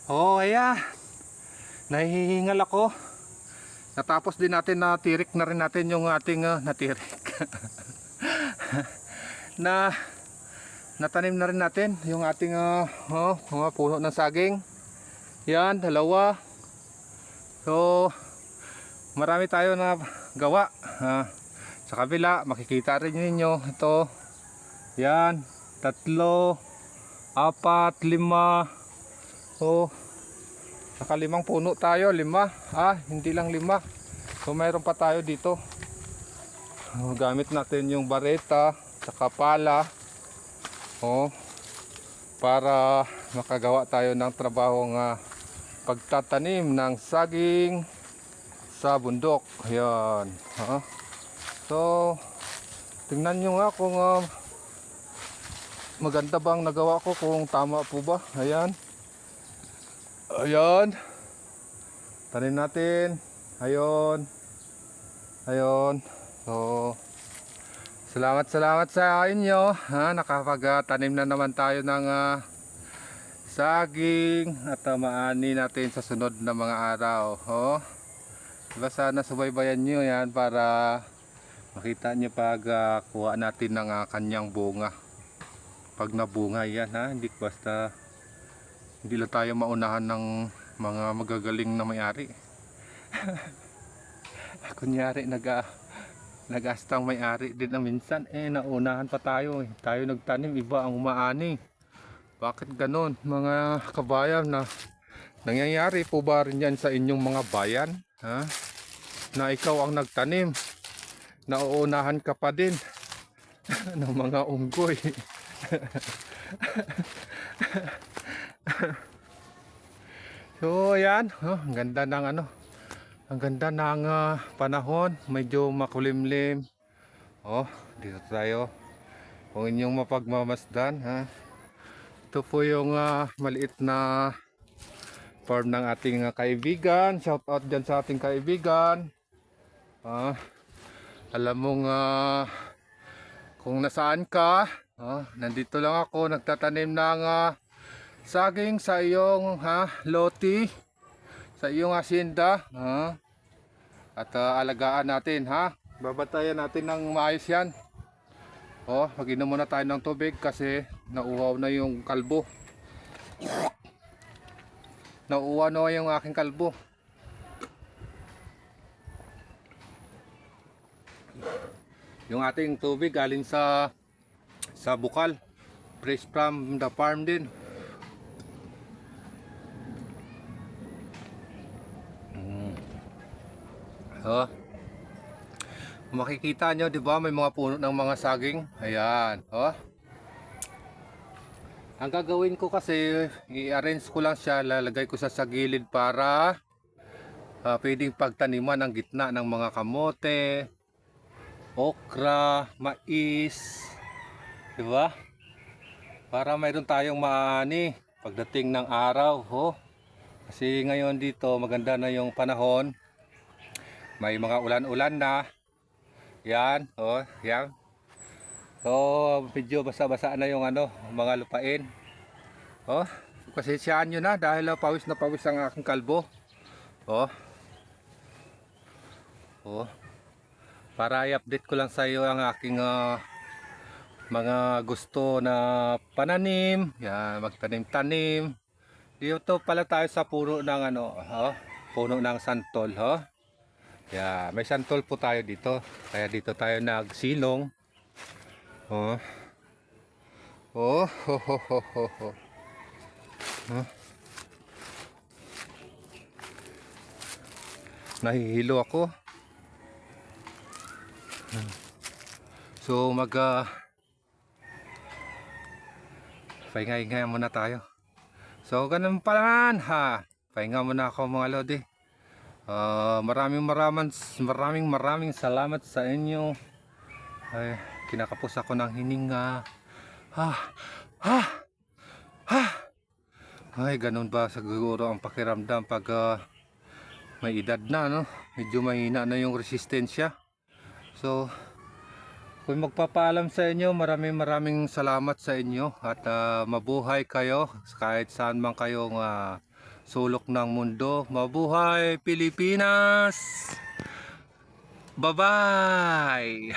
Oh, ayan. Nahihingal ako. Natapos din natin na tirik na rin natin yung ating natirik. na natanim na rin natin yung ating mga puno ng saging. Yan, dalawa. So, marami tayo na gawa. Sa kabila, makikita rin ninyo ito. Yan, 3, 4, 5. So, naka 5 puno tayo, 5. Hindi lang 5. So, mayroon pa tayo dito. Gamit natin yung bareta, saka pala. Para makagawa tayo ng trabaho ng pagtatanim ng saging sa bundok. Ayan. So, tingnan nyo nga kung maganda bang nagawa ko, kung tama po ba. Ayan. Ayan. Tanim natin. Ayon. Ayon. So, salamat sa inyo. Nakapagtanim na naman tayo ng saging at maani natin sa sunod na mga araw. Diba, sana subaybayan nyo yan para makita nyo pag kuha natin ng kanyang bunga. Pag nabunga yan, hindi basta, hindi lang tayo maunahan ng mga magagaling na may-ari. Kunyari nag-astang may-ari din na minsan, naunahan pa tayo. Tayo nagtanim, iba ang umaani. Bakit ganon mga kabayan? Nangyayari po ba rin yan sa inyong mga bayan? Na ikaw ang nagtanim, nauunahan ka pa din ng mga unggoy. So ayan, ang ganda ng ang ganda ng panahon, medyo makulimlim. Dito tayo. Kung inyong mapagmamasdan, ito po yung maliit na farm ng ating kaibigan. Shout out dyan sa ating kaibigan. Alam mong kung nasaan ka, nandito lang ako nagtatanim ng saging sa iyong loti, sa iyong asyenda. At alagaan natin, babatayan natin ng maayos yan. Mag-inom muna tayo ng tubig kasi nauuhaw na yung kalbo. Nauuhaw na yung aking kalbo. Yung ating tubig galing sa bukal, fresh from the farm din. Makikita nyo, di ba, may mga puno ng mga saging. Ayan. Ang gagawin ko kasi, i-arrange ko lang siya, lalagay ko sa gilid para pwedeng pagtaniman ang gitna ng mga kamote, okra, mais, di ba? Para mayroon tayong maani pagdating ng araw. Kasi ngayon dito maganda na yung panahon, may mga ulan-ulan na. Yan, yan. So, medyo basa-basa na yung mga lupain. Pasensyahan nyo na dahil pawis na pawis ang aking kalbo. Para i-update ko lang sa iyo ang aking mga gusto na pananim. Yan, magtanim-tanim. Dito pala tayo sa puno ng puno ng santol. Yeah, may santol po tayo dito. Kaya dito tayo nagsilong. Nahihilo ako. So pahinga-hinga muna tayo. So ganun pa naman pahinga muna ako mga lodi. Maraming salamat sa inyo. Ay, kinakapos ako ng hininga. Ay, ganun ba siguro ang pakiramdam pag may edad na, medyo mahina na yung resistensya. So, kung magpapaalam sa inyo, maraming salamat sa inyo at mabuhay kayo kahit saan man kayong sulok ng mundo. Mabuhay Pilipinas! Bye-bye!